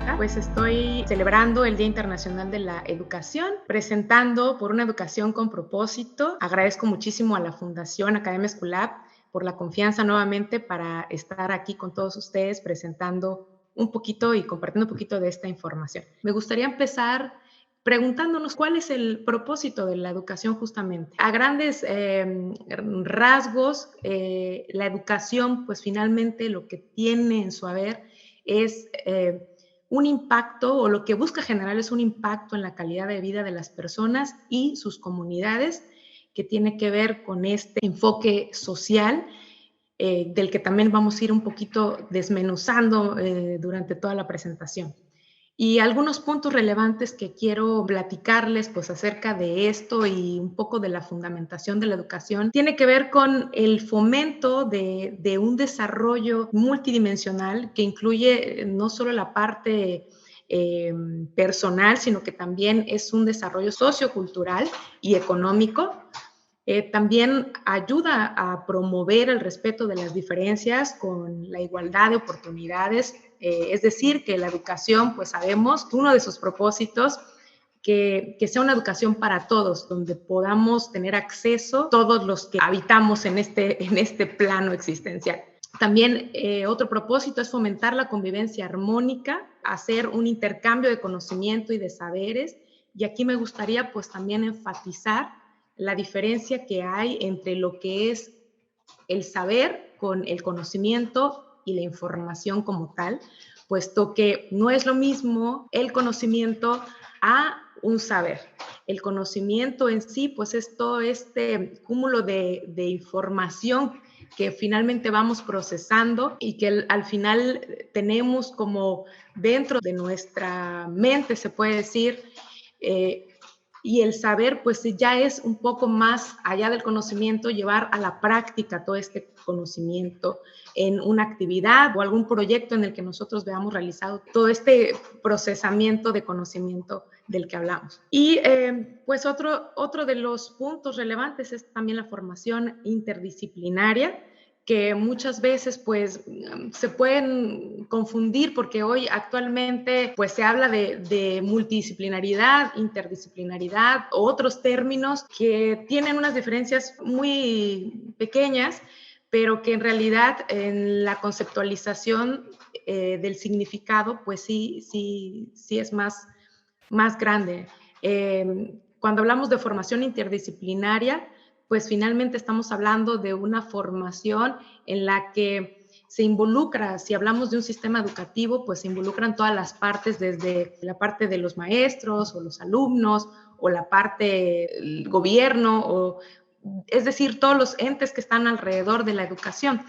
Marta. Pues estoy celebrando el Día Internacional de la Educación, presentando por una educación con propósito. Agradezco muchísimo a la Fundación Academia Escolab por la confianza nuevamente para estar aquí con todos ustedes presentando un poquito y compartiendo un poquito de esta información. Me gustaría empezar preguntándonos cuál es el propósito de la educación justamente. A grandes rasgos, la educación, pues finalmente lo que tiene en su haber es un impacto, o lo que busca generar es un impacto en la calidad de vida de las personas y sus comunidades, que tiene que ver con este enfoque social, del que también vamos a ir un poquito desmenuzando durante toda la presentación. Y algunos puntos relevantes que quiero platicarles pues acerca de esto y un poco de la fundamentación de la educación tiene que ver con el fomento de un desarrollo multidimensional que incluye no solo la parte personal, sino que también es un desarrollo sociocultural y económico. También ayuda a promover el respeto de las diferencias con la igualdad de oportunidades. Es decir, que la educación, pues sabemos, uno de sus propósitos, que sea una educación para todos, donde podamos tener acceso todos los que habitamos en este plano existencial. También otro propósito es fomentar la convivencia armónica, hacer un intercambio de conocimiento y de saberes. Y aquí me gustaría pues también enfatizar la diferencia que hay entre lo que es el saber con el conocimiento y la información como tal, puesto que no es lo mismo el conocimiento a un saber. El conocimiento en sí, pues es todo este cúmulo de información que finalmente vamos procesando y que al final tenemos como dentro de nuestra mente, se puede decir, y el saber, pues ya es un poco más allá del conocimiento, llevar a la práctica todo este conocimiento en una actividad o algún proyecto en el que nosotros veamos realizado todo este procesamiento de conocimiento del que hablamos. Y pues otro de los puntos relevantes es también la formación interdisciplinaria, que muchas veces pues se pueden confundir porque hoy actualmente pues se habla de multidisciplinaridad, interdisciplinaridad o otros términos que tienen unas diferencias muy pequeñas, pero que en realidad en la conceptualización del significado pues sí es más grande. Cuando hablamos de formación interdisciplinaria, pues finalmente estamos hablando de una formación en la que se involucra, si hablamos de un sistema educativo, pues se involucran todas las partes, desde la parte de los maestros o los alumnos, o la parte del gobierno, es decir, todos los entes que están alrededor de la educación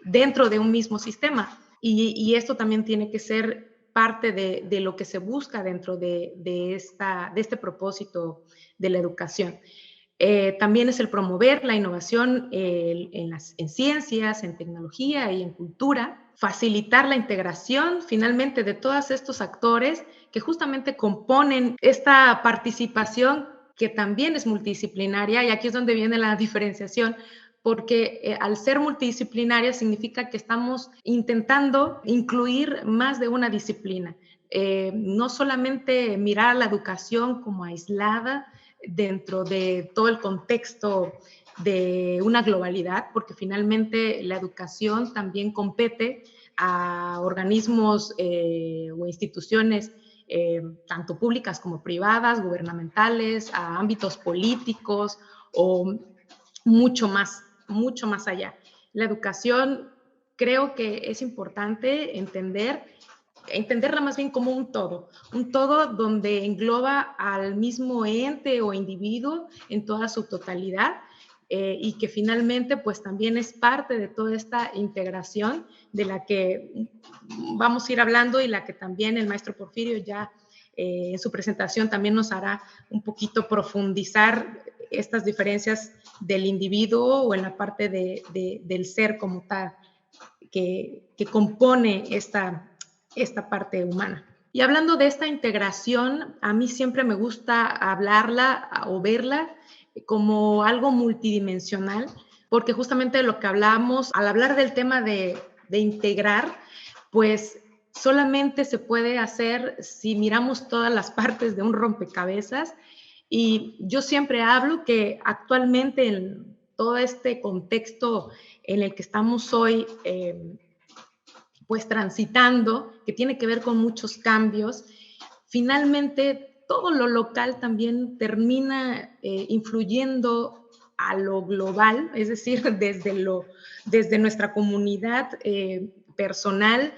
dentro de un mismo sistema. Y esto también tiene que ser parte de lo que se busca dentro de este propósito de la educación. También es el promover la innovación en ciencias, en tecnología y en cultura, facilitar la integración finalmente de todos estos actores que justamente componen esta participación que también es multidisciplinaria, y aquí es donde viene la diferenciación, porque al ser multidisciplinaria significa que estamos intentando incluir más de una disciplina. No solamente mirar a la educación como aislada dentro de todo el contexto de una globalidad, porque finalmente la educación también compete a organismos o instituciones tanto públicas como privadas, gubernamentales, a ámbitos políticos o mucho más allá. La educación creo que es importante entenderla más bien como un todo donde engloba al mismo ente o individuo en toda su totalidad, y que finalmente pues también es parte de toda esta integración de la que vamos a ir hablando y la que también el maestro Porfirio ya en su presentación también nos hará un poquito profundizar estas diferencias del individuo o en la parte del ser como tal que compone esta parte humana. Y hablando de esta integración, a mí siempre me gusta hablarla o verla como algo multidimensional, porque justamente lo que hablamos, al hablar del tema de integrar, pues solamente se puede hacer si miramos todas las partes de un rompecabezas. Y yo siempre hablo que actualmente en todo este contexto en el que estamos hoy, pues transitando, que tiene que ver con muchos cambios, finalmente todo lo local también termina influyendo a lo global, es decir, desde nuestra comunidad personal,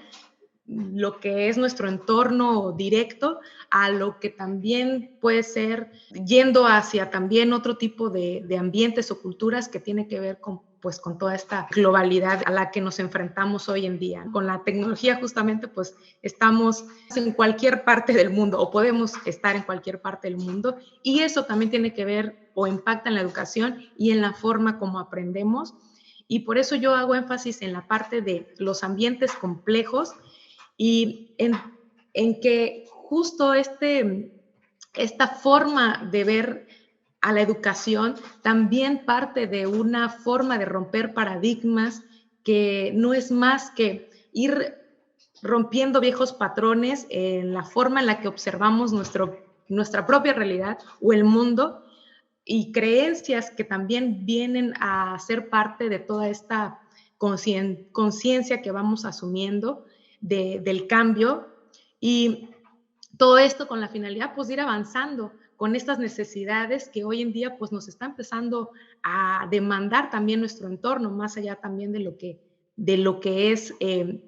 lo que es nuestro entorno directo, a lo que también puede ser yendo hacia también otro tipo de ambientes o culturas que tiene que ver pues, con toda esta globalidad a la que nos enfrentamos hoy en día. Con la tecnología justamente pues estamos en cualquier parte del mundo o podemos estar en cualquier parte del mundo, y eso también tiene que ver o impacta en la educación y en la forma como aprendemos, y por eso yo hago énfasis en la parte de los ambientes complejos y en que justo esta forma de ver a la educación también parte de una forma de romper paradigmas que no es más que ir rompiendo viejos patrones en la forma en la que observamos nuestra propia realidad o el mundo, y creencias que también vienen a ser parte de toda esta conciencia que vamos asumiendo del cambio, y todo esto con la finalidad pues de ir avanzando con estas necesidades que hoy en día pues nos está empezando a demandar también nuestro entorno, más allá también de lo que es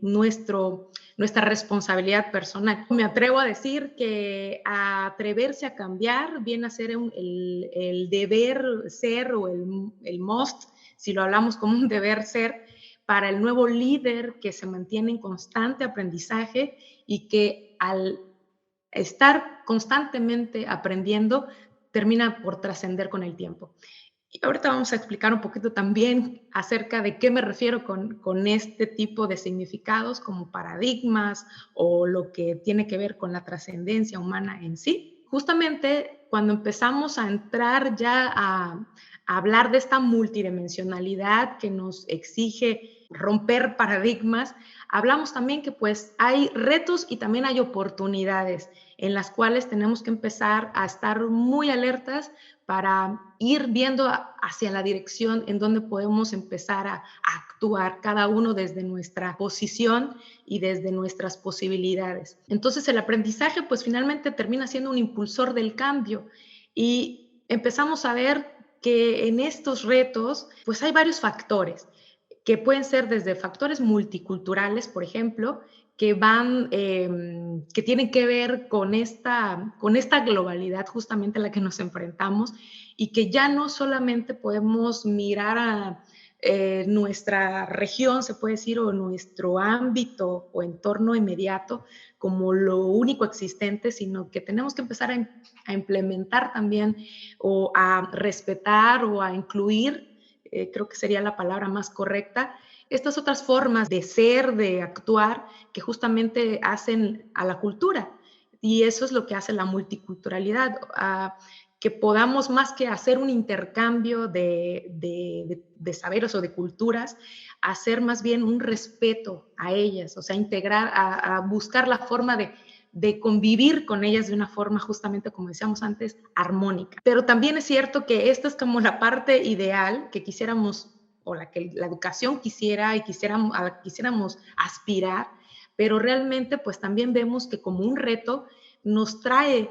nuestra responsabilidad personal. Me atrevo a decir que atreverse a cambiar viene a ser el deber ser o el must, si lo hablamos como un deber ser, para el nuevo líder que se mantiene en constante aprendizaje y que al estar constantemente aprendiendo termina por trascender con el tiempo. Y ahorita vamos a explicar un poquito también acerca de qué me refiero con este tipo de significados como paradigmas o lo que tiene que ver con la trascendencia humana en sí. Justamente cuando empezamos a entrar ya a hablar de esta multidimensionalidad que nos exige romper paradigmas, hablamos también que pues hay retos y también hay oportunidades en las cuales tenemos que empezar a estar muy alertas para ir viendo hacia la dirección en donde podemos empezar a actuar cada uno desde nuestra posición y desde nuestras posibilidades. Entonces el aprendizaje pues finalmente termina siendo un impulsor del cambio, y empezamos a ver que en estos retos pues hay varios factores que pueden ser desde factores multiculturales, por ejemplo, que tienen que ver con esta globalidad justamente a la que nos enfrentamos, y que ya no solamente podemos mirar a nuestra región, se puede decir, o nuestro ámbito o entorno inmediato como lo único existente, sino que tenemos que empezar a implementar también o a respetar o a incluir, creo que sería la palabra más correcta, estas otras formas de ser, de actuar, que justamente hacen a la cultura. Y eso es lo que hace la multiculturalidad, que podamos más que hacer un intercambio de saberes o de culturas, hacer más bien un respeto a ellas, o sea, integrar, a buscar la forma de convivir con ellas de una forma, justamente como decíamos antes, armónica. Pero también es cierto que esta es como la parte ideal que quisiéramos, o la que la educación quisiera y quisiéramos aspirar, pero realmente pues también vemos que como un reto nos trae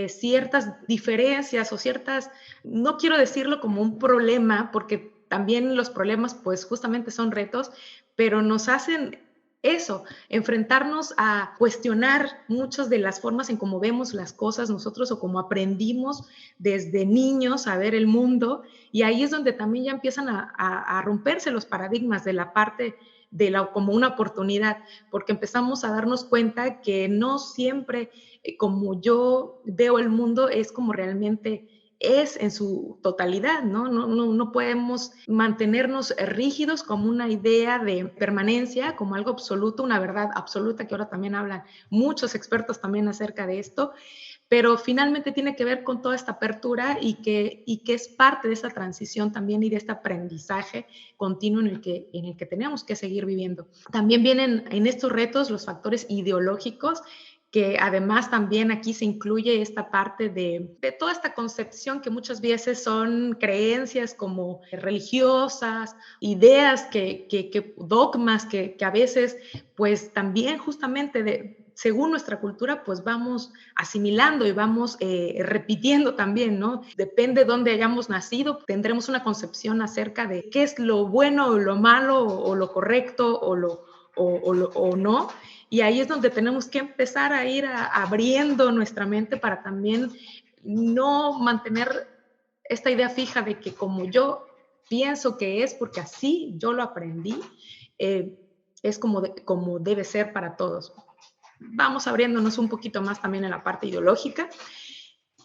ciertas diferencias o ciertas, no quiero decirlo como un problema, porque también los problemas pues justamente son retos, pero nos hacen eso, enfrentarnos a cuestionar muchas de las formas en cómo vemos las cosas nosotros o cómo aprendimos desde niños a ver el mundo, y ahí es donde también ya empiezan a romperse los paradigmas de la parte como una oportunidad, porque empezamos a darnos cuenta que no siempre como yo veo el mundo es como realmente es en su totalidad, ¿no? No podemos mantenernos rígidos como una idea de permanencia, como algo absoluto, una verdad absoluta, que ahora también hablan muchos expertos también acerca de esto, pero finalmente tiene que ver con toda esta apertura y que es parte de esta transición también y de este aprendizaje continuo en el que tenemos que seguir viviendo. También vienen en estos retos los factores ideológicos, que además también aquí se incluye esta parte de toda esta concepción que muchas veces son creencias como religiosas, ideas, dogmas que a veces pues también justamente según nuestra cultura pues vamos asimilando y vamos repitiendo también, ¿no? Depende de dónde hayamos nacido, tendremos una concepción acerca de qué es lo bueno o lo malo o lo correcto o no. Y ahí es donde tenemos que empezar a ir abriendo nuestra mente para también no mantener esta idea fija de que como yo pienso que es, porque así yo lo aprendí, es como debe ser para todos. Vamos abriéndonos un poquito más también en la parte ideológica.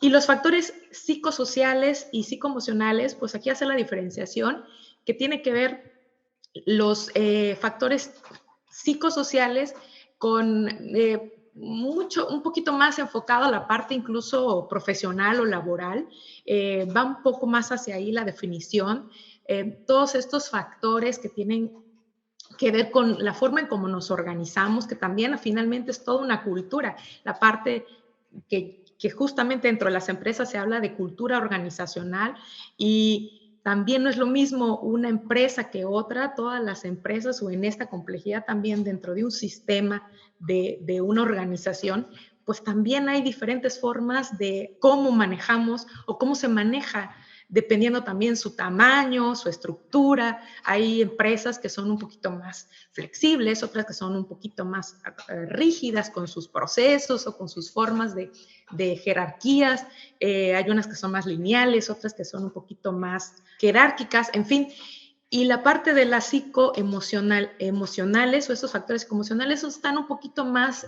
Y los factores psicosociales y psicoemocionales, pues aquí hace la diferenciación que tiene que ver los factores psicosociales con un poquito más enfocado a la parte incluso profesional o laboral, va un poco más hacia ahí la definición, todos estos factores que tienen que ver con la forma en cómo nos organizamos, que también finalmente es toda una cultura, la parte que justamente dentro de las empresas se habla de cultura organizacional y también no es lo mismo una empresa que otra, todas las empresas o en esta complejidad también dentro de un sistema de una organización, pues también hay diferentes formas de cómo manejamos o cómo se maneja dependiendo también su tamaño, su estructura. Hay empresas que son un poquito más flexibles, otras que son un poquito más rígidas con sus procesos o con sus formas de jerarquías. Hay unas que son más lineales, otras que son un poquito más jerárquicas, en fin. Y la parte de la emocionales o esos factores psicoemocionales están un poquito más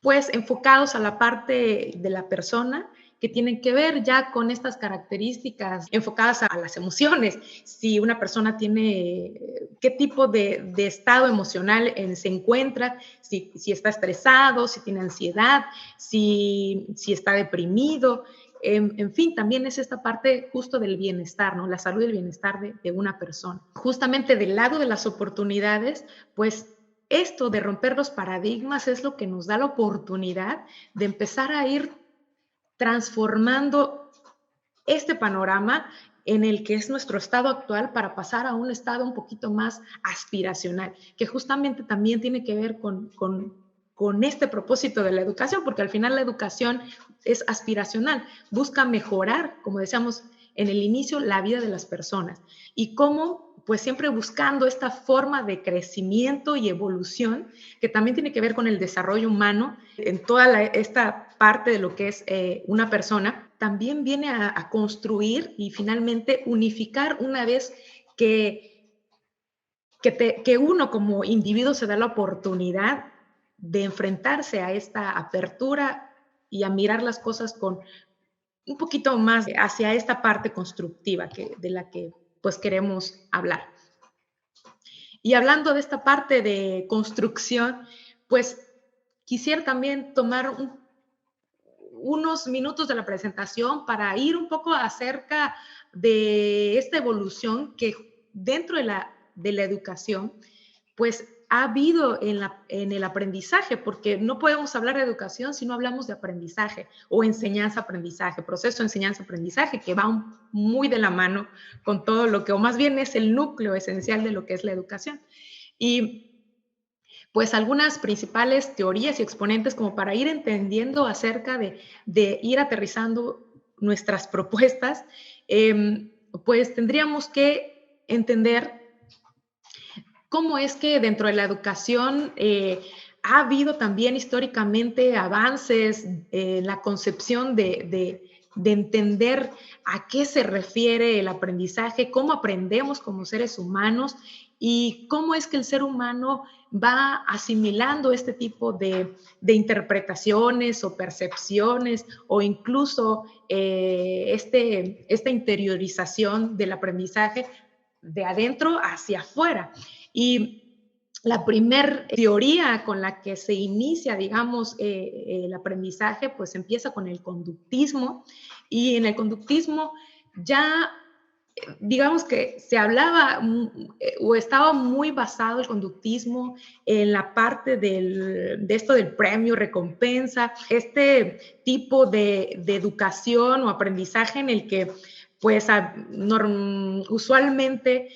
pues enfocados a la parte de la persona, que tienen que ver ya con estas características enfocadas a las emociones. Si una persona tiene, qué tipo de estado emocional se encuentra, si está estresado, si tiene ansiedad, si está deprimido. En fin, también es esta parte justo del bienestar, ¿no? La salud y el bienestar de una persona. Justamente del lado de las oportunidades, pues esto de romper los paradigmas es lo que nos da la oportunidad de empezar a ir transformando este panorama en el que es nuestro estado actual para pasar a un estado un poquito más aspiracional, que justamente también tiene que ver con este propósito de la educación, porque al final la educación es aspiracional, busca mejorar, como decíamos en el inicio, la vida de las personas. Y cómo, pues siempre buscando esta forma de crecimiento y evolución, que también tiene que ver con el desarrollo humano, en toda esta parte de lo que es una persona, también viene a construir y finalmente unificar una vez que uno como individuo se da la oportunidad de enfrentarse a esta apertura y a mirar las cosas con un poquito más hacia esta parte constructiva de la que pues queremos hablar. Y hablando de esta parte de construcción, pues quisiera también tomar unos minutos de la presentación para ir un poco acerca de esta evolución que dentro de la educación, pues ha habido en el aprendizaje, porque no podemos hablar de educación si no hablamos de aprendizaje o enseñanza-aprendizaje, proceso de enseñanza-aprendizaje, que va muy de la mano con todo lo que, o más bien es el núcleo esencial de lo que es la educación. Y pues algunas principales teorías y exponentes como para ir entendiendo acerca de ir aterrizando nuestras propuestas, pues tendríamos que entender cómo es que dentro de la educación ha habido también históricamente avances en la concepción de entender a qué se refiere el aprendizaje, cómo aprendemos como seres humanos y cómo es que el ser humano va asimilando este tipo de interpretaciones o percepciones o incluso esta interiorización del aprendizaje de adentro hacia afuera. Y la primer teoría con la que se inicia, digamos, el aprendizaje, pues empieza con el conductismo, y en el conductismo ya, digamos que se hablaba o estaba muy basado el conductismo en la parte de esto del premio, recompensa, este tipo de educación o aprendizaje en el que pues usualmente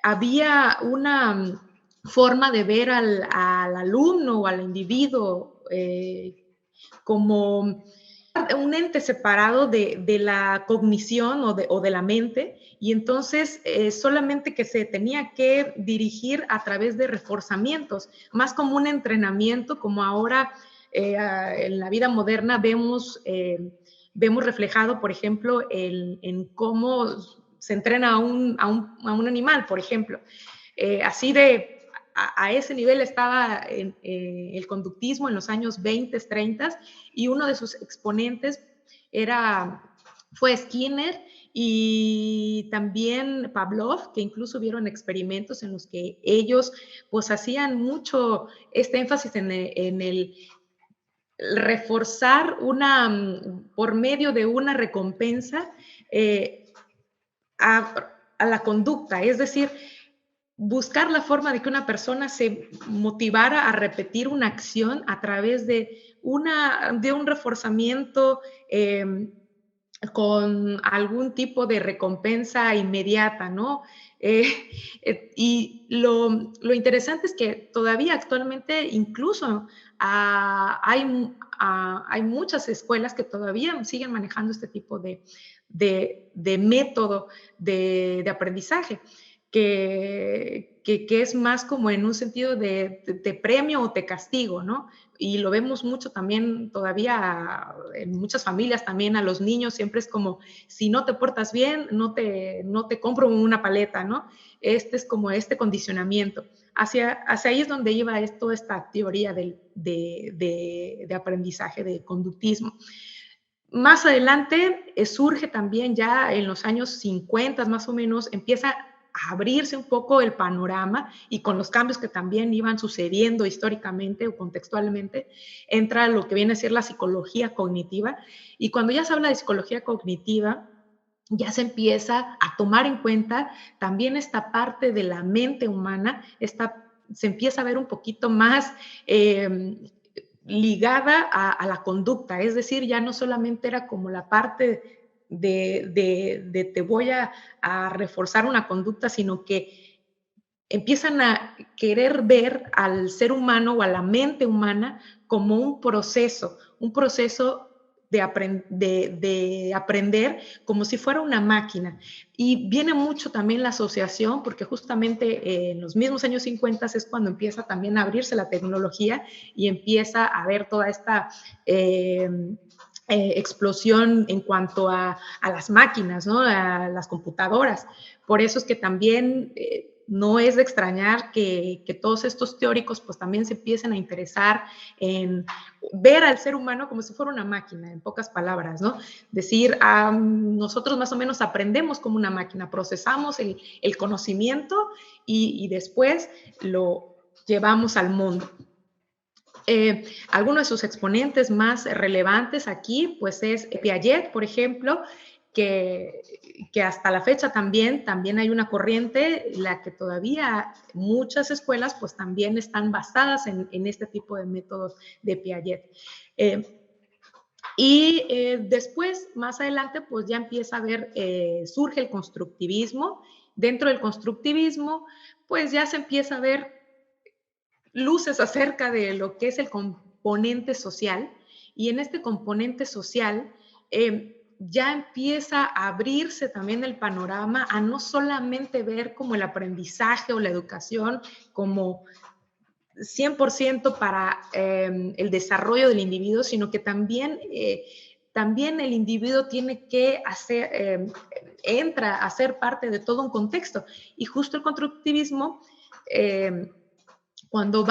había una forma de ver al alumno o al individuo como un ente separado de la cognición o de la mente, y entonces solamente que se tenía que dirigir a través de reforzamientos, más como un entrenamiento, como ahora en la vida moderna vemos reflejado, por ejemplo, en cómo se entrena a un animal, por ejemplo. Así a ese nivel estaba el conductismo en los años 20, 30, y uno de sus exponentes fue Skinner y también Pavlov, que incluso vieron experimentos en los que ellos pues hacían mucho este énfasis en el reforzar por medio de una recompensa a la conducta, es decir, buscar la forma de que una persona se motivara a repetir una acción a través de un reforzamiento con algún tipo de recompensa inmediata, ¿no? Y lo interesante es que todavía actualmente incluso hay muchas escuelas que todavía siguen manejando este tipo de método de aprendizaje, que es más como en un sentido de premio o te castigo, ¿no? Y lo vemos mucho también todavía en muchas familias, también a los niños siempre es como, si no te portas bien, no te compro una paleta, ¿no? Este es como este condicionamiento. Hacia ahí es donde iba toda esta teoría de aprendizaje, de conductismo. Más adelante surge también ya en los años 50 más o menos, empieza a abrirse un poco el panorama, y con los cambios que también iban sucediendo históricamente o contextualmente, entra lo que viene a ser la psicología cognitiva. Y cuando ya se habla de psicología cognitiva, ya se empieza a tomar en cuenta también esta parte de la mente humana, se empieza a ver un poquito más ligada a la conducta, es decir, ya no solamente era como la parte de te voy a reforzar una conducta, sino que empiezan a querer ver al ser humano o a la mente humana como un proceso de aprender como si fuera una máquina. Y viene mucho también la asociación, porque justamente en los mismos años 50 es cuando empieza también a abrirse la tecnología y empieza a haber toda esta explosión en cuanto a las máquinas, ¿no? A las computadoras. Por eso es que también no es de extrañar que todos estos teóricos pues también se empiecen a interesar en ver al ser humano como si fuera una máquina, en pocas palabras, ¿no? Decir, nosotros más o menos aprendemos como una máquina, procesamos el conocimiento y después lo llevamos al mundo. Algunos de sus exponentes más relevantes aquí, pues es Piaget, por ejemplo, que hasta la fecha también hay una corriente, la que todavía muchas escuelas pues también están basadas en este tipo de métodos de Piaget. Después, más adelante, pues ya empieza a ver, surge el constructivismo. Dentro del constructivismo, pues ya se empieza a ver luces acerca de lo que es el componente social, y en este componente social ya empieza a abrirse también el panorama a no solamente ver como el aprendizaje o la educación como 100% para el desarrollo del individuo, sino que también el individuo tiene que entra a ser parte de todo un contexto. Y justo el constructivismo cuando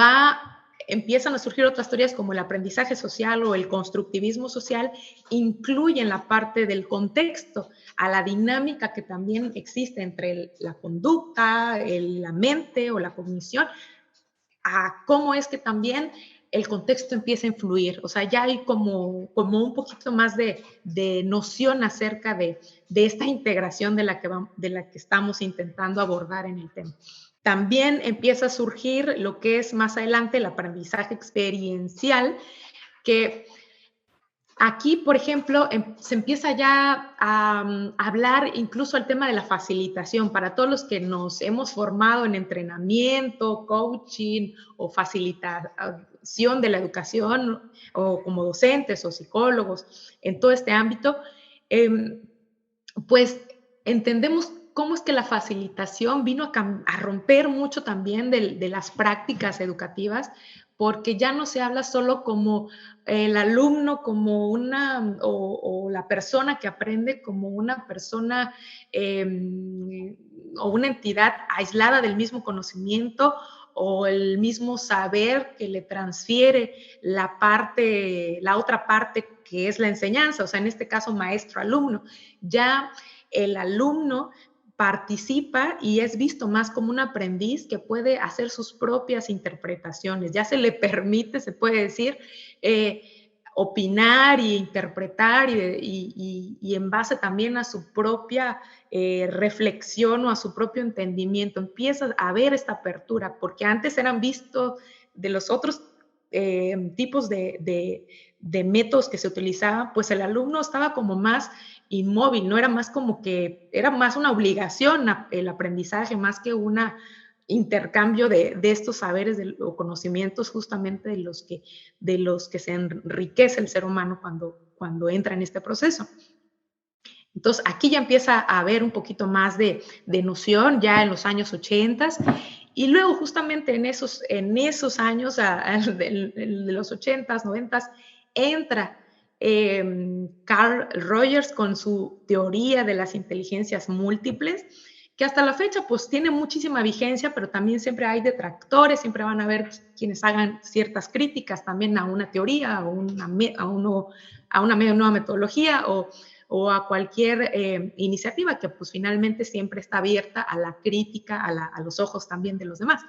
empiezan a surgir otras teorías como el aprendizaje social o el constructivismo social, incluyen la parte del contexto, a la dinámica que también existe entre la conducta, la mente o la cognición, a cómo es que también el contexto empieza a influir. O sea, ya hay como un poquito más de noción acerca de esta integración de la que estamos intentando abordar en el tema. También empieza a surgir lo que es más adelante el aprendizaje experiencial, que aquí, por ejemplo, se empieza ya a hablar incluso el tema de la facilitación para todos los que nos hemos formado en entrenamiento, coaching o facilitación de la educación, o como docentes o psicólogos en todo este ámbito, pues entendemos cómo es que la facilitación vino a romper mucho también de las prácticas educativas, porque ya no se habla solo como el alumno, como o la persona que aprende como una persona o una entidad aislada del mismo conocimiento o el mismo saber que le transfiere la otra parte que es la enseñanza, o sea, en este caso maestro-alumno. Ya el alumno participa y es visto más como un aprendiz que puede hacer sus propias interpretaciones. Ya se le permite, se puede decir, opinar e interpretar y en base también a su propia reflexión o a su propio entendimiento. Empieza a haber esta apertura, porque antes eran vistos de los otros tipos de métodos que se utilizaban, pues el alumno estaba como más inmóvil, no era más como que, era más una obligación el aprendizaje, más que un intercambio de estos saberes o conocimientos justamente de los que se enriquece el ser humano cuando entra en este proceso. Entonces, aquí ya empieza a haber un poquito más de noción, ya en los años 80, y luego justamente en esos años, de los 80s, 90s, entra Carl Rogers con su teoría de las inteligencias múltiples, que hasta la fecha pues tiene muchísima vigencia, pero también siempre hay detractores, siempre van a haber quienes hagan ciertas críticas también a una teoría, a una nueva metodología o a cualquier iniciativa que pues finalmente siempre está abierta a la crítica, a los ojos también de los demás.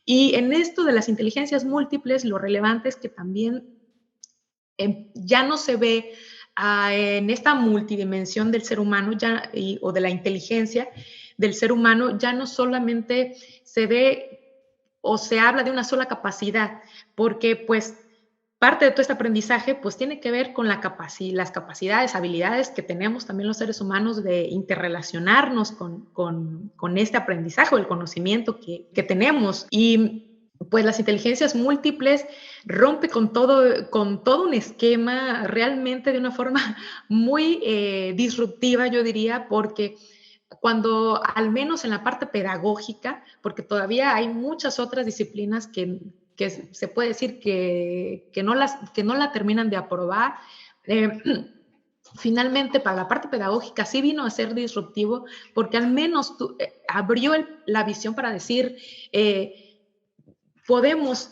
Y en esto de las inteligencias múltiples, lo relevante es que también ya no se ve en esta multidimensión del ser humano o de la inteligencia del ser humano, ya no solamente se ve o se habla de una sola capacidad, porque pues parte de todo este aprendizaje pues tiene que ver con las capacidades, habilidades que tenemos también los seres humanos de interrelacionarnos con este aprendizaje o el conocimiento que tenemos. Y pues las inteligencias múltiples rompe con todo un esquema realmente de una forma muy disruptiva, yo diría, porque cuando, al menos en la parte pedagógica, porque todavía hay muchas otras disciplinas que se puede decir que no la terminan de aprobar, finalmente para la parte pedagógica sí vino a ser disruptivo, porque al menos abrió la visión para decir, podemos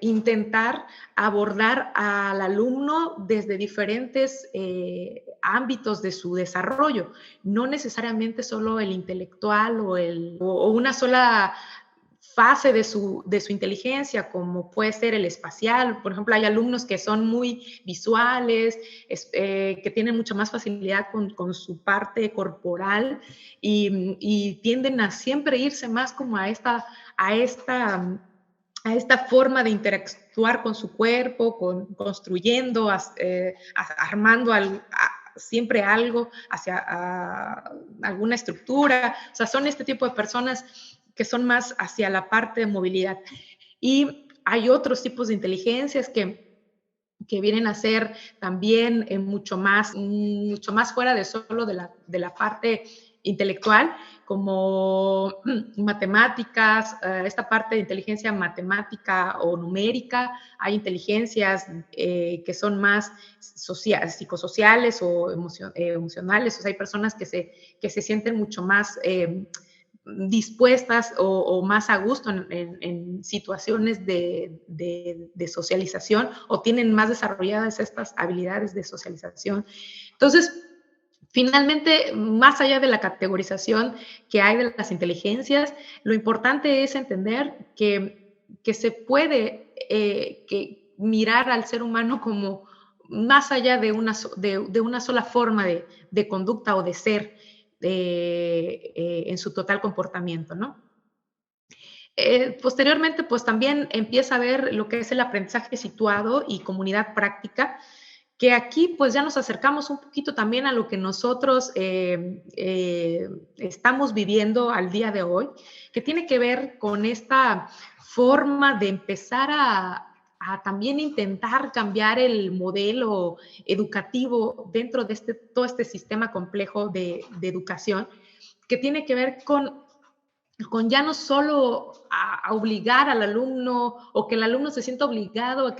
intentar abordar al alumno desde diferentes ámbitos de su desarrollo, no necesariamente solo el intelectual o una sola fase de su inteligencia, como puede ser el espacial. Por ejemplo, hay alumnos que son muy visuales, que tienen mucha más facilidad con su parte corporal y tienden a siempre irse más como a esta forma de interactuar con su cuerpo, construyendo, armando siempre algo hacia alguna estructura. O sea, son este tipo de personas que son más hacia la parte de movilidad. Y hay otros tipos de inteligencias que vienen a ser también mucho más fuera de solo de la parte intelectual, como matemáticas, esta parte de inteligencia matemática o numérica. Hay inteligencias que son más psicosociales o emocionales. O sea, hay personas que se sienten mucho más dispuestas o más a gusto en situaciones de socialización o tienen más desarrolladas estas habilidades de socialización. Entonces, finalmente, más allá de la categorización que hay de las inteligencias, lo importante es entender que se puede mirar al ser humano como más allá de una sola forma de conducta o de ser en su total comportamiento, ¿no? Posteriormente, pues también empieza a ver lo que es el aprendizaje situado y comunidad práctica, que aquí pues ya nos acercamos un poquito también a lo que nosotros estamos viviendo al día de hoy, que tiene que ver con esta forma de empezar a también intentar cambiar el modelo educativo dentro de todo este sistema complejo de educación, que tiene que ver con ya no solo a obligar al alumno o que el alumno se sienta obligado a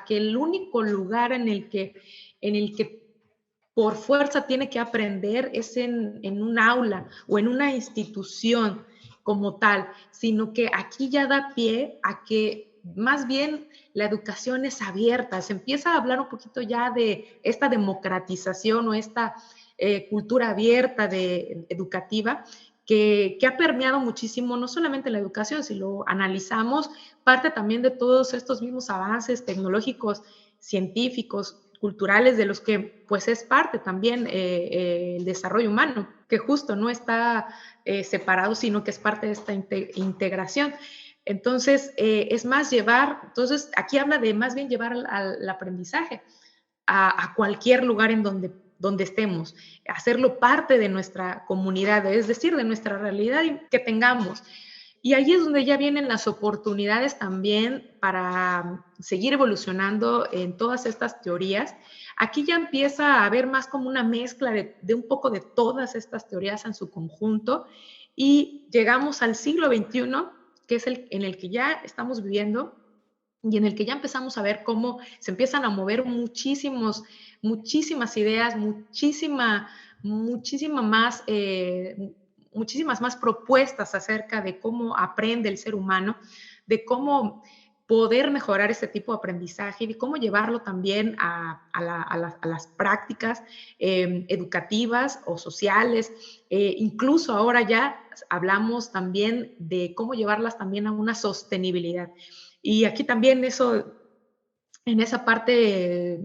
que el único lugar en el que por fuerza tiene que aprender es en un aula o en una institución como tal, sino que aquí ya da pie a que más bien la educación es abierta, se empieza a hablar un poquito ya de esta democratización o esta cultura abierta educativa, que ha permeado muchísimo, no solamente la educación, si lo analizamos, parte también de todos estos mismos avances tecnológicos, científicos, culturales, de los que pues es parte también el desarrollo humano, que justo no está separado, sino que es parte de esta integración. Entonces, es más entonces aquí habla de más bien llevar al aprendizaje a cualquier lugar en donde estemos, hacerlo parte de nuestra comunidad, es decir, de nuestra realidad que tengamos. Y ahí es donde ya vienen las oportunidades también para seguir evolucionando en todas estas teorías. Aquí ya empieza a haber más como una mezcla de un poco de todas estas teorías en su conjunto y llegamos al siglo XXI, que es en el que ya estamos viviendo y en el que ya empezamos a ver cómo se empiezan a mover muchísimas ideas, muchísimas más propuestas acerca de cómo aprende el ser humano, de cómo poder mejorar este tipo de aprendizaje y de cómo llevarlo también a las prácticas educativas o sociales. Incluso ahora ya hablamos también de cómo llevarlas también a una sostenibilidad. Y aquí también en esa parte,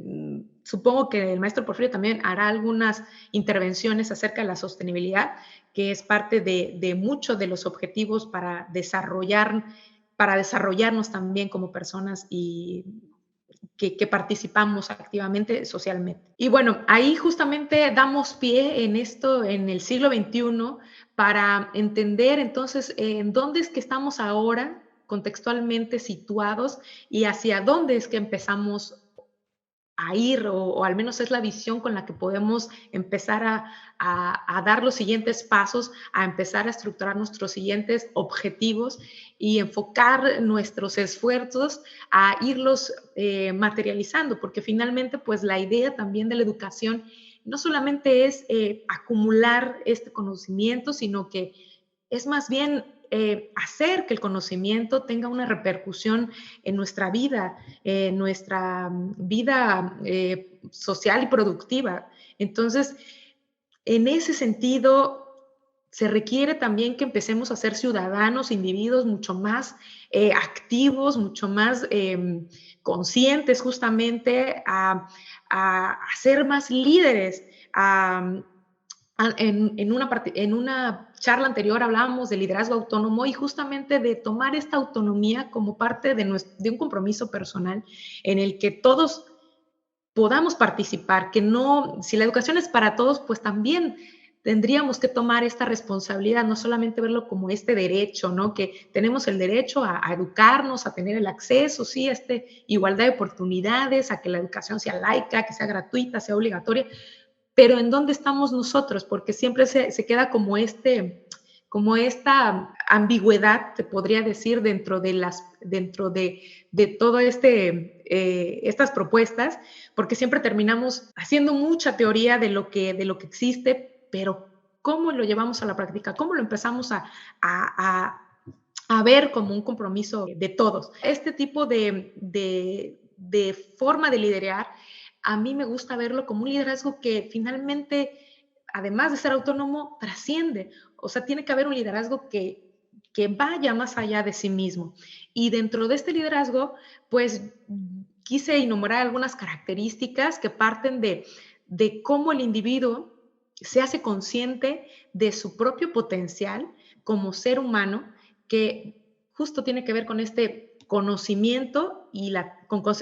supongo que el maestro Porfirio también hará algunas intervenciones acerca de la sostenibilidad, que es parte de muchos de los objetivos para desarrollarnos también como personas y que participamos activamente socialmente. Y bueno, ahí justamente damos pie en el siglo XXI, para entender entonces en dónde es que estamos ahora contextualmente situados y hacia dónde es que empezamos a ir, o al menos es la visión con la que podemos empezar a dar los siguientes pasos, a empezar a estructurar nuestros siguientes objetivos y enfocar nuestros esfuerzos a irlos materializando, porque finalmente pues la idea también de la educación no solamente es acumular este conocimiento, sino que es más bien hacer que el conocimiento tenga una repercusión en nuestra vida social y productiva. Entonces, en ese sentido, se requiere también que empecemos a ser ciudadanos, individuos mucho más activos, mucho más conscientes justamente, a ser más líderes, en una charla anterior hablábamos de liderazgo autónomo y justamente de tomar esta autonomía como parte de un compromiso personal en el que todos podamos participar, que no, si la educación es para todos, pues también tendríamos que tomar esta responsabilidad, no solamente verlo como este derecho, ¿no? Que tenemos el derecho a educarnos, a tener el acceso, sí, a esta igualdad de oportunidades, a que la educación sea laica, que sea gratuita, sea obligatoria, pero ¿en dónde estamos nosotros? Porque siempre se queda como esta ambigüedad, te podría decir, dentro de todo estas propuestas, porque siempre terminamos haciendo mucha teoría de lo que existe, pero ¿cómo lo llevamos a la práctica? ¿Cómo lo empezamos a ver como un compromiso de todos? Este tipo de forma de liderar, a mí me gusta verlo como un liderazgo que finalmente, además de ser autónomo, trasciende. O sea, tiene que haber un liderazgo que vaya más allá de sí mismo. Y dentro de este liderazgo, pues quise enumerar algunas características que parten de cómo el individuo se hace consciente de su propio potencial como ser humano, que justo tiene que ver con este conocimiento y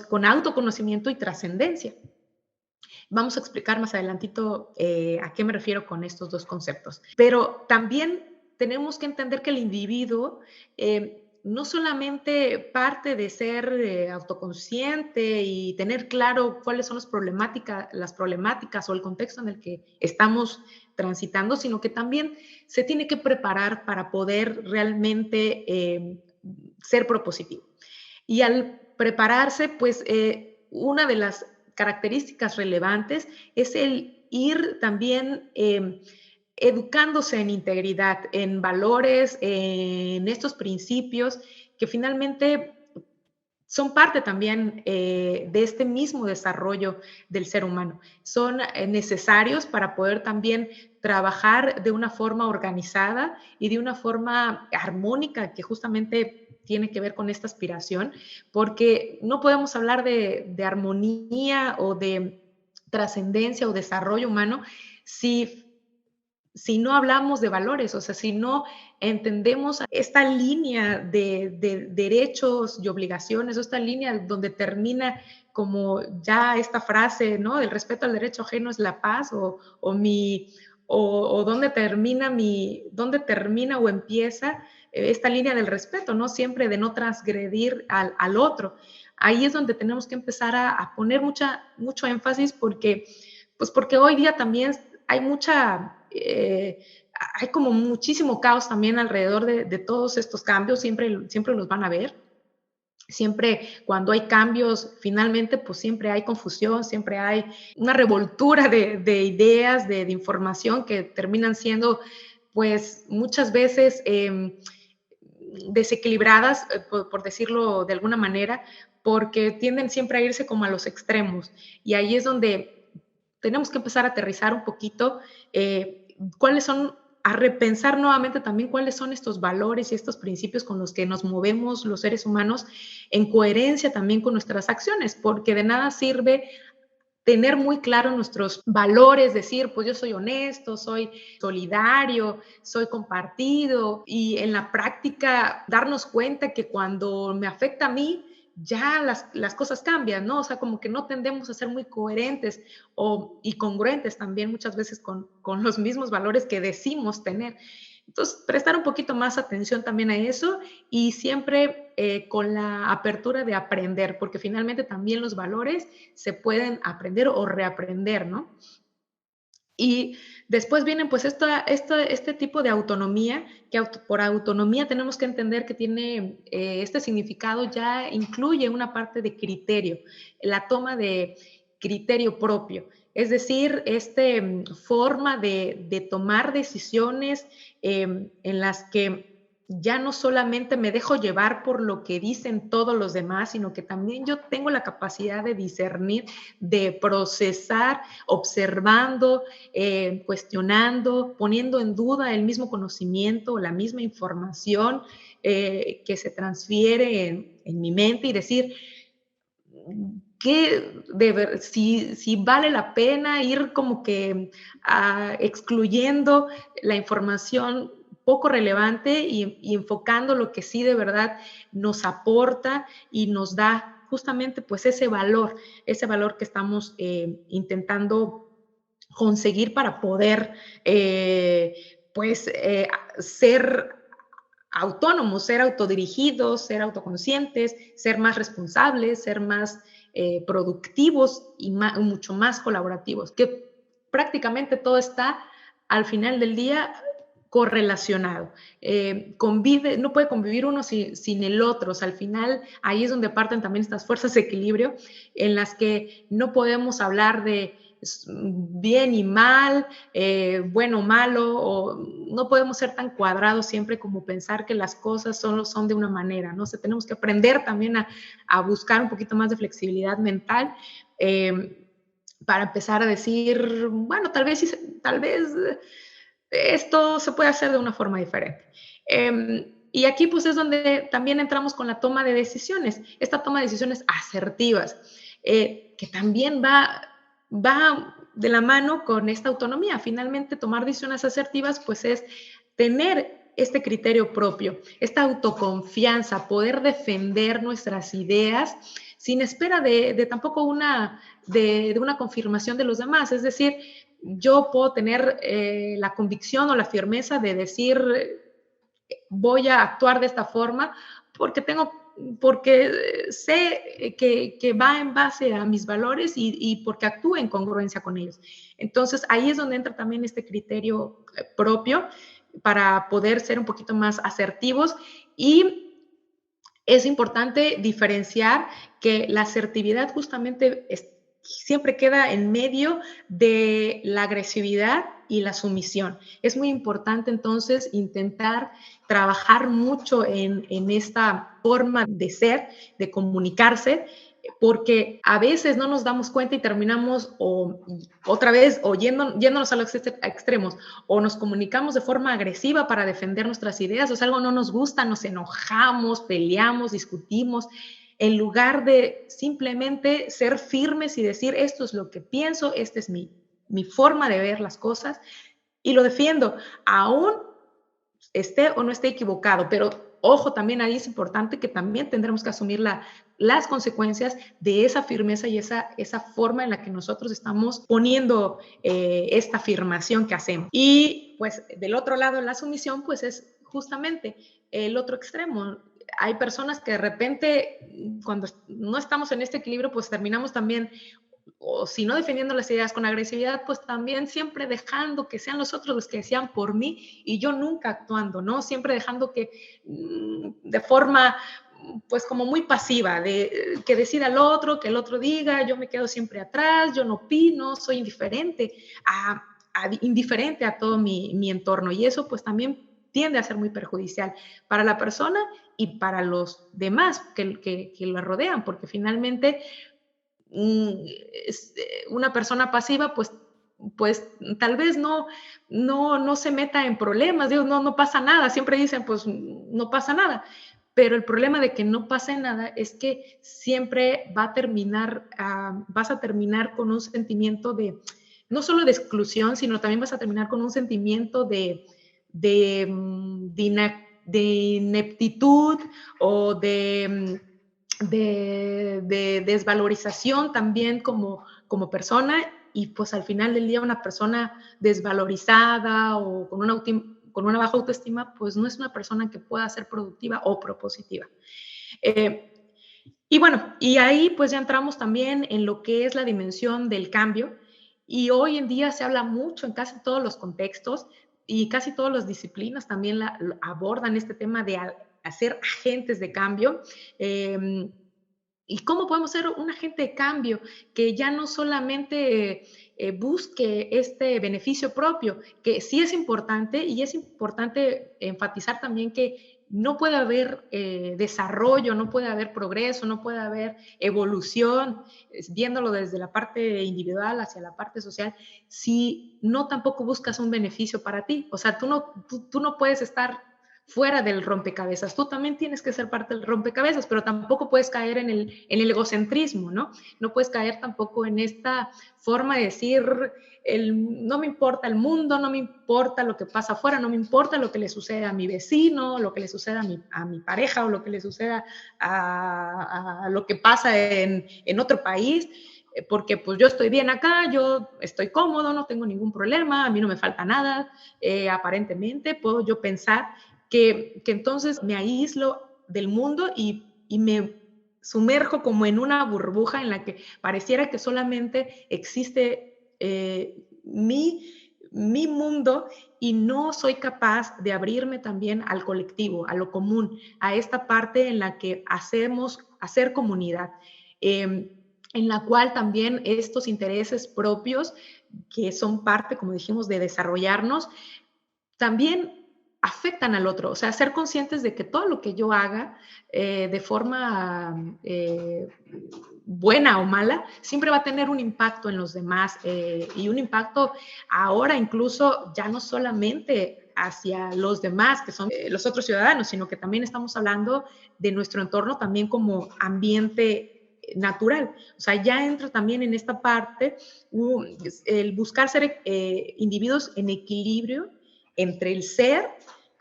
con autoconocimiento y trascendencia. Vamos a explicar más adelantito a qué me refiero con estos dos conceptos. Pero también tenemos que entender que el individuo no solamente parte de ser autoconsciente y tener claro cuáles son las problemáticas o el contexto en el que estamos transitando, sino que también se tiene que preparar para poder realmente ser propositivo. Y al prepararse, pues una de las características relevantes es el ir también educándose en integridad, en valores, en estos principios que finalmente son parte también de este mismo desarrollo del ser humano. Son necesarios para poder también trabajar de una forma organizada y de una forma armónica que justamente tiene que ver con esta aspiración, porque no podemos hablar de armonía o de trascendencia o desarrollo humano si no hablamos de valores, o sea, si no entendemos esta línea de derechos y obligaciones, o esta línea donde termina como ya esta frase, ¿no? El respeto al derecho ajeno es la paz, o dónde termina o empieza esta línea del respeto, ¿no? Siempre de no transgredir al otro. Ahí es donde tenemos que empezar a poner mucho énfasis porque hoy día también hay hay como muchísimo caos también alrededor de todos estos cambios, siempre los van a ver. Siempre cuando hay cambios, finalmente, pues siempre hay confusión, siempre hay una revoltura de ideas, de información que terminan siendo, pues muchas veces desequilibradas, por decirlo de alguna manera, porque tienden siempre a irse como a los extremos. Y ahí es donde tenemos que empezar a aterrizar un poquito a repensar nuevamente también cuáles son estos valores y estos principios con los que nos movemos los seres humanos en coherencia también con nuestras acciones, porque de nada sirve tener muy claro nuestros valores, decir, pues yo soy honesto, soy solidario, soy compartido, y en la práctica darnos cuenta que cuando me afecta a mí, ya las cosas cambian, ¿no? O sea, como que no tendemos a ser muy coherentes y congruentes también muchas veces con los mismos valores que decimos tener. Entonces, prestar un poquito más atención también a eso y siempre con la apertura de aprender, porque finalmente también los valores se pueden aprender o reaprender, ¿no? Y después vienen pues este tipo de autonomía, que por autonomía tenemos que entender que tiene este significado, ya incluye una parte de criterio, la toma de criterio propio, es decir, forma de tomar decisiones en las que ya no solamente me dejo llevar por lo que dicen todos los demás, sino que también yo tengo la capacidad de discernir, de procesar, observando, cuestionando, poniendo en duda el mismo conocimiento o la misma información que se transfiere en mi mente y decir si vale la pena ir como que excluyendo la información poco relevante y enfocando lo que sí de verdad nos aporta y nos da justamente pues ese valor que estamos intentando conseguir para poder ser autónomos, ser autodirigidos, ser autoconscientes, ser más responsables, ser más productivos y mucho más colaborativos, que prácticamente todo está al final del día correlacionado. No puede convivir uno sin el otro. O sea, al final ahí es donde parten también estas fuerzas de equilibrio en las que no podemos hablar de bien y mal, bueno o malo, o no podemos ser tan cuadrados siempre como pensar que las cosas solo son de una manera, ¿no? O sea, tenemos que aprender también a buscar un poquito más de flexibilidad mental, para empezar a decir, bueno, tal vez esto se puede hacer de una forma diferente. Y aquí pues es donde también entramos con la toma de decisiones, esta toma de decisiones asertivas, que también va de la mano con esta autonomía. Finalmente, tomar decisiones asertivas pues es tener este criterio propio, esta autoconfianza, poder defender nuestras ideas sin espera de tampoco de una confirmación de los demás. Es decir, yo puedo tener la convicción o la firmeza de decir, voy a actuar de esta forma porque sé que va en base a mis valores y porque actúo en congruencia con ellos. Entonces, ahí es donde entra también este criterio propio para poder ser un poquito más asertivos, y es importante diferenciar que la asertividad justamente siempre queda en medio de la agresividad y la sumisión. Es muy importante entonces intentar trabajar mucho en esta forma de ser, de comunicarse, porque a veces no nos damos cuenta y terminamos otra vez yéndonos a los extremos, o nos comunicamos de forma agresiva para defender nuestras ideas, o sea, algo no nos gusta, nos enojamos, peleamos, discutimos, en lugar de simplemente ser firmes y decir, esto es lo que pienso, esta es mi forma de ver las cosas, y lo defiendo, aún esté o no esté equivocado, pero ojo, también ahí es importante que también tendremos que asumir las consecuencias de esa firmeza y esa forma en la que nosotros estamos poniendo esta afirmación que hacemos. Y pues del otro lado, la sumisión, pues es justamente el otro extremo. Hay personas que de repente, cuando no estamos en este equilibrio, pues terminamos también, o si no defendiendo las ideas con agresividad, pues también siempre dejando que sean los otros los que decían por mí y yo nunca actuando, ¿no? Siempre dejando que de forma pues como muy pasiva, que decida el otro, que el otro diga, yo me quedo siempre atrás, yo no opino, soy indiferente a todo mi entorno, y eso pues también tiende a ser muy perjudicial para la persona y para los demás que la rodean, porque finalmente una persona pasiva, pues tal vez no se meta en problemas, digo, no pasa nada, siempre dicen, pues no pasa nada, pero el problema de que no pase nada es que siempre vas a terminar con un sentimiento no solo de exclusión, sino también vas a terminar con un sentimiento de ineptitud, o de desvalorización también como persona, y pues al final del día una persona desvalorizada o con una baja autoestima, pues no es una persona que pueda ser productiva o propositiva. Y bueno, y ahí pues ya entramos también en lo que es la dimensión del cambio, y hoy en día se habla mucho en casi todos los contextos, y casi todas las disciplinas también abordan este tema de hacer agentes de cambio. ¿Y cómo podemos ser un agente de cambio que ya no solamente busque este beneficio propio, que sí es importante, y es importante enfatizar también que no puede haber desarrollo, no puede haber progreso, no puede haber evolución, viéndolo desde la parte individual hacia la parte social, si no tampoco buscas un beneficio para ti? O sea, tú no puedes estar fuera del rompecabezas, tú también tienes que ser parte del rompecabezas, pero tampoco puedes caer en el egocentrismo, ¿no? No puedes caer tampoco en esta forma de decir, no me importa el mundo, no me importa lo que pasa afuera, no me importa lo que le sucede a mi vecino, lo que le suceda a mi pareja, o lo que le suceda a lo que pasa en otro país, porque pues yo estoy bien acá, yo estoy cómodo, no tengo ningún problema, a mí no me falta nada, aparentemente puedo yo pensar que entonces me aíslo del mundo y me sumerjo como en una burbuja en la que pareciera que solamente existe mi mundo, y no soy capaz de abrirme también al colectivo, a lo común, a esta parte en la que hacer comunidad. en la cual también estos intereses propios, que son parte, como dijimos, de desarrollarnos, también afectan al otro. O sea, ser conscientes de que todo lo que yo haga de forma buena o mala, siempre va a tener un impacto en los demás y un impacto ahora incluso ya no solamente hacia los demás, que son los otros ciudadanos, sino que también estamos hablando de nuestro entorno también como ambiente natural. O sea, ya entra también en esta parte el buscar ser individuos en equilibrio entre el ser,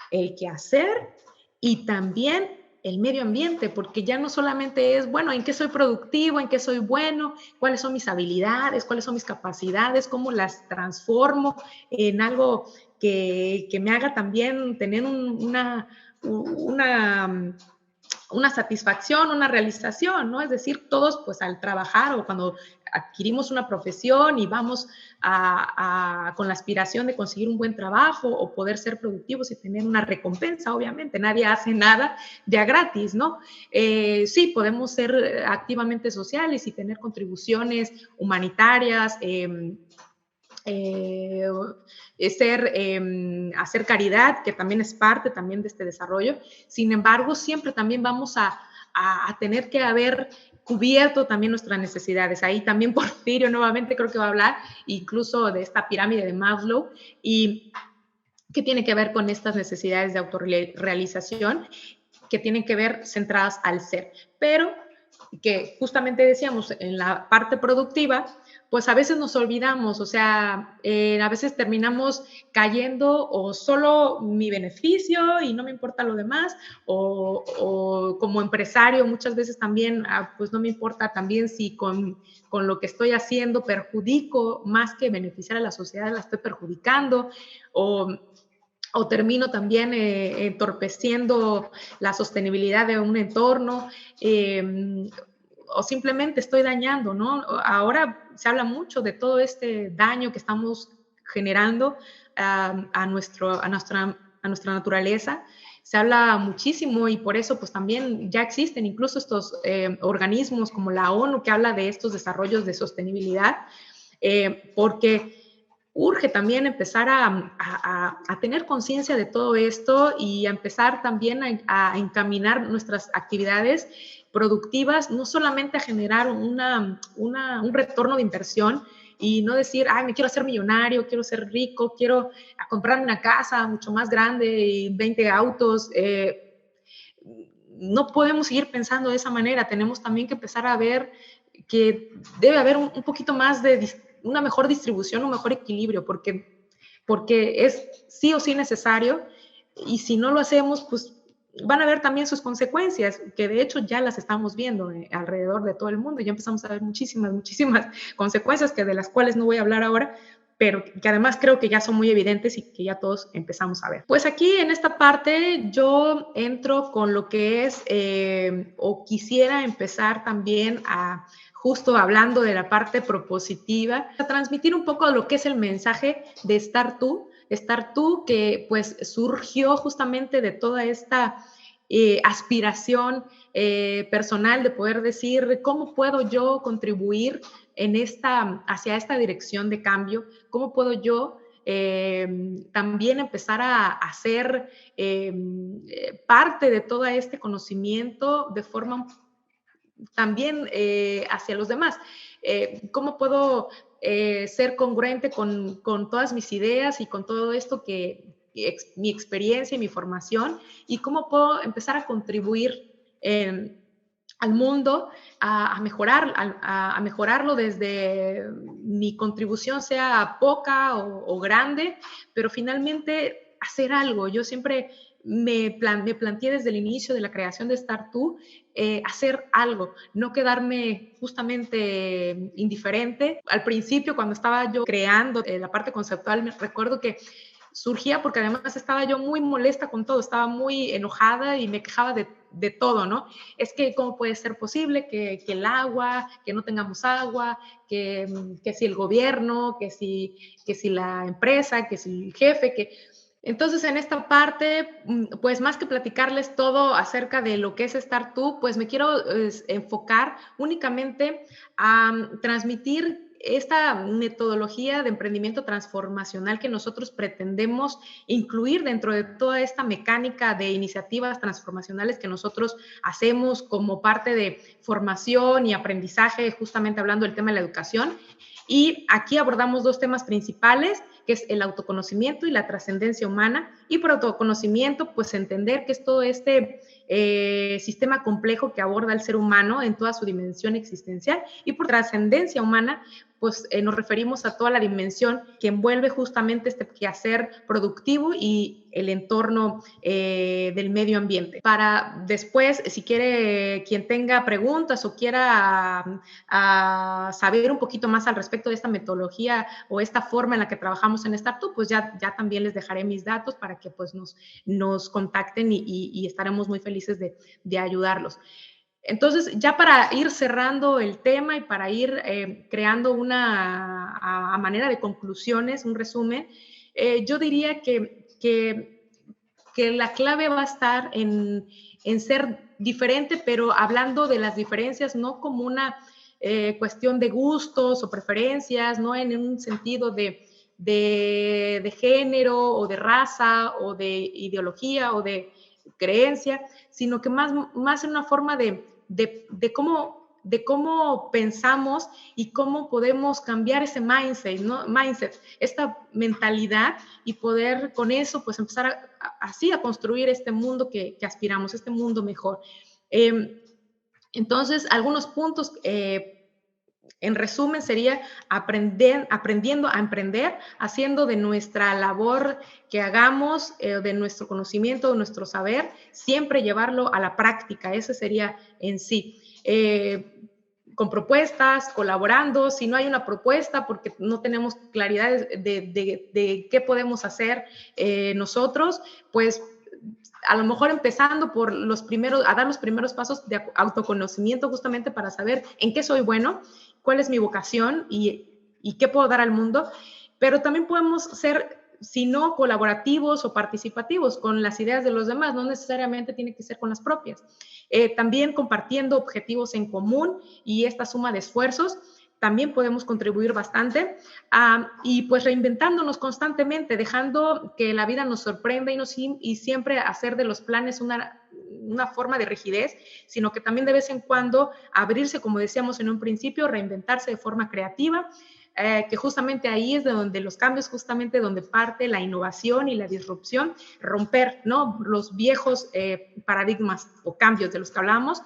el quehacer y también el medio ambiente, porque ya no solamente es, bueno, en qué soy productivo, en qué soy bueno, cuáles son mis habilidades, cuáles son mis capacidades, cómo las transformo en algo que me haga también tener una satisfacción, una realización, ¿no? Es decir, todos pues al trabajar o cuando adquirimos una profesión y vamos con la aspiración de conseguir un buen trabajo o poder ser productivos y tener una recompensa, obviamente, nadie hace nada ya gratis, ¿no? Sí, podemos ser activamente sociales y tener contribuciones humanitarias, hacer caridad, que también es parte también de este desarrollo. Sin embargo, siempre también vamos a tener que haber cubierto también nuestras necesidades. Ahí también Porfirio nuevamente creo que va a hablar incluso de esta pirámide de Maslow y qué tiene que ver con estas necesidades de autorrealización que tienen que ver centradas al ser, pero que justamente decíamos en la parte productiva, pues a veces nos olvidamos, o sea, a veces terminamos cayendo o solo mi beneficio y no me importa lo demás, o como empresario muchas veces también, pues no me importa también si con lo que estoy haciendo perjudico más que beneficiar a la sociedad, la estoy perjudicando, o termino también entorpeciendo la sostenibilidad de un entorno, o simplemente estoy dañando, ¿no? Ahora se habla mucho de todo este daño que estamos generando a nuestra naturaleza. Se habla muchísimo y por eso pues también ya existen incluso estos organismos como la ONU que habla de estos desarrollos de sostenibilidad, porque urge también empezar a tener conciencia de todo esto y a empezar también a encaminar nuestras actividades productivas, no solamente a generar un retorno de inversión y no decir, ay, me quiero hacer millonario, quiero ser rico, quiero comprarme una casa mucho más grande y 20 autos. No podemos seguir pensando de esa manera, tenemos también que empezar a ver que debe haber un poquito más de una mejor distribución, un mejor equilibrio, porque es sí o sí necesario y si no lo hacemos, pues van a haber también sus consecuencias, que de hecho ya las estamos viendo alrededor de todo el mundo, ya empezamos a ver muchísimas consecuencias que de las cuales no voy a hablar ahora, pero que además creo que ya son muy evidentes y que ya todos empezamos a ver. Pues aquí en esta parte yo entro con lo que es, o quisiera empezar también justo hablando de la parte propositiva, a transmitir un poco lo que es el mensaje de Estar Tú, que pues surgió justamente de toda esta aspiración personal de poder decir cómo puedo yo contribuir hacia esta dirección de cambio, cómo puedo yo también empezar a ser parte de todo este conocimiento de forma también hacia los demás. ¿Cómo puedo ser congruente con todas mis ideas y con todo esto mi experiencia y mi formación? ¿Y cómo puedo empezar a contribuir al mundo a mejorarlo desde mi contribución sea poca o grande, pero finalmente hacer algo? Yo siempre me planteé desde el inicio de la creación de Estar Tú, hacer algo, no quedarme justamente indiferente. Al principio, cuando estaba yo creando la parte conceptual, me recuerdo que surgía porque además estaba yo muy molesta con todo, estaba muy enojada y me quejaba de todo, ¿no? Es que cómo puede ser posible que el agua, que no tengamos agua, que si el gobierno, que si la empresa, que si el jefe, Entonces, en esta parte, pues más que platicarles todo acerca de lo que es Startup, pues me quiero enfocar únicamente a transmitir esta metodología de emprendimiento transformacional que nosotros pretendemos incluir dentro de toda esta mecánica de iniciativas transformacionales que nosotros hacemos como parte de formación y aprendizaje, justamente hablando del tema de la educación. Y aquí abordamos dos temas principales, que es el autoconocimiento y la trascendencia humana. Y por autoconocimiento, pues entender que es todo este sistema complejo que aborda el ser humano en toda su dimensión existencial. Y por trascendencia humana, pues nos referimos a toda la dimensión que envuelve justamente este quehacer productivo y el entorno del medio ambiente. Para después, si quiere, quien tenga preguntas o quiera saber un poquito más al respecto de esta metodología o esta forma en la que trabajamos en Startup, pues ya también les dejaré mis datos para que pues nos contacten y estaremos muy felices de ayudarlos. Entonces, ya para ir cerrando el tema y para ir creando a manera de conclusiones, un resumen, yo diría que la clave va a estar en ser diferente, pero hablando de las diferencias no como una cuestión de gustos o preferencias, no en un sentido de género o de raza o de ideología o de creencia, sino que más en una forma de cómo pensamos y cómo podemos cambiar ese mindset, ¿no? Esta mentalidad y poder con eso pues empezar así a construir este mundo que aspiramos, este mundo mejor. Entonces, algunos puntos en resumen sería aprendiendo a emprender, haciendo de nuestra labor que hagamos, de nuestro conocimiento, de nuestro saber, siempre llevarlo a la práctica. Ese sería en sí. Con propuestas, colaborando, si no hay una propuesta porque no tenemos claridad de qué podemos hacer nosotros, pues a lo mejor empezando por a dar los primeros pasos de autoconocimiento justamente para saber en qué soy bueno, cuál es mi vocación y qué puedo dar al mundo, pero también podemos ser, si no colaborativos o participativos con las ideas de los demás, no necesariamente tiene que ser con las propias. También compartiendo objetivos en común y esta suma de esfuerzos, también podemos contribuir bastante y pues reinventándonos constantemente, dejando que la vida nos sorprenda y siempre hacer de los planes una forma de rigidez, sino que también de vez en cuando abrirse, como decíamos en un principio, reinventarse de forma creativa, que justamente ahí es de donde los cambios, justamente donde parte la innovación y la disrupción, romper, ¿no?, los viejos paradigmas o cambios de los que hablábamos,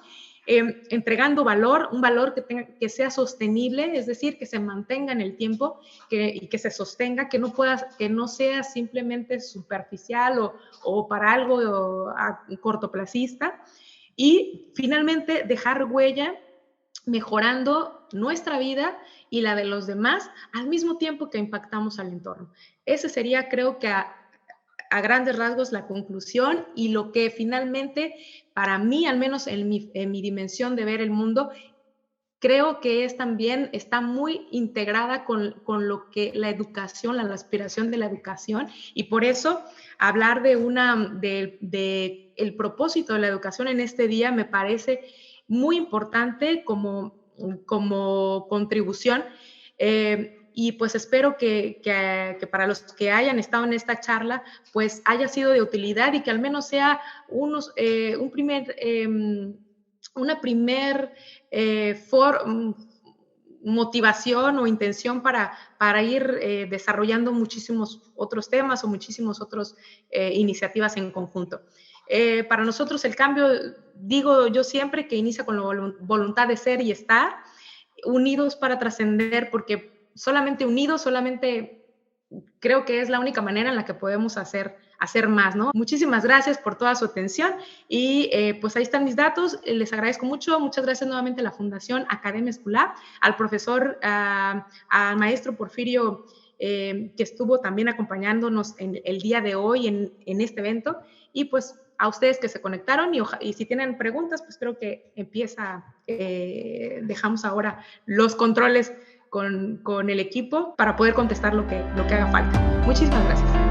entregando valor, un valor que sea sostenible, es decir, que se mantenga en el tiempo y que se sostenga, que no sea simplemente superficial o para algo cortoplacista. Y finalmente dejar huella mejorando nuestra vida y la de los demás al mismo tiempo que impactamos al entorno. Ese sería, creo que a grandes rasgos, la conclusión y lo que finalmente, para mí, al menos en mi dimensión de ver el mundo, creo que también está muy integrada con lo que la educación, la aspiración de la educación, y por eso hablar de el propósito de la educación en este día me parece muy importante como contribución. Y pues espero que para los que hayan estado en esta charla, pues haya sido de utilidad y que al menos sea una primer motivación o intención para ir desarrollando muchísimos otros temas o muchísimas otras iniciativas en conjunto. Para nosotros el cambio, digo yo siempre, que inicia con la voluntad de ser y estar unidos para trascender, porque solamente unidos, creo que es la única manera en la que podemos hacer más, ¿no? Muchísimas gracias por toda su atención y pues ahí están mis datos, les agradezco mucho, muchas gracias nuevamente a la Fundación Academia Esculap, al profesor, al maestro Porfirio, que estuvo también acompañándonos el día de hoy en este evento, y pues a ustedes que se conectaron y si tienen preguntas, pues creo que dejamos ahora los controles con el equipo para poder contestar lo que haga falta. Muchísimas gracias.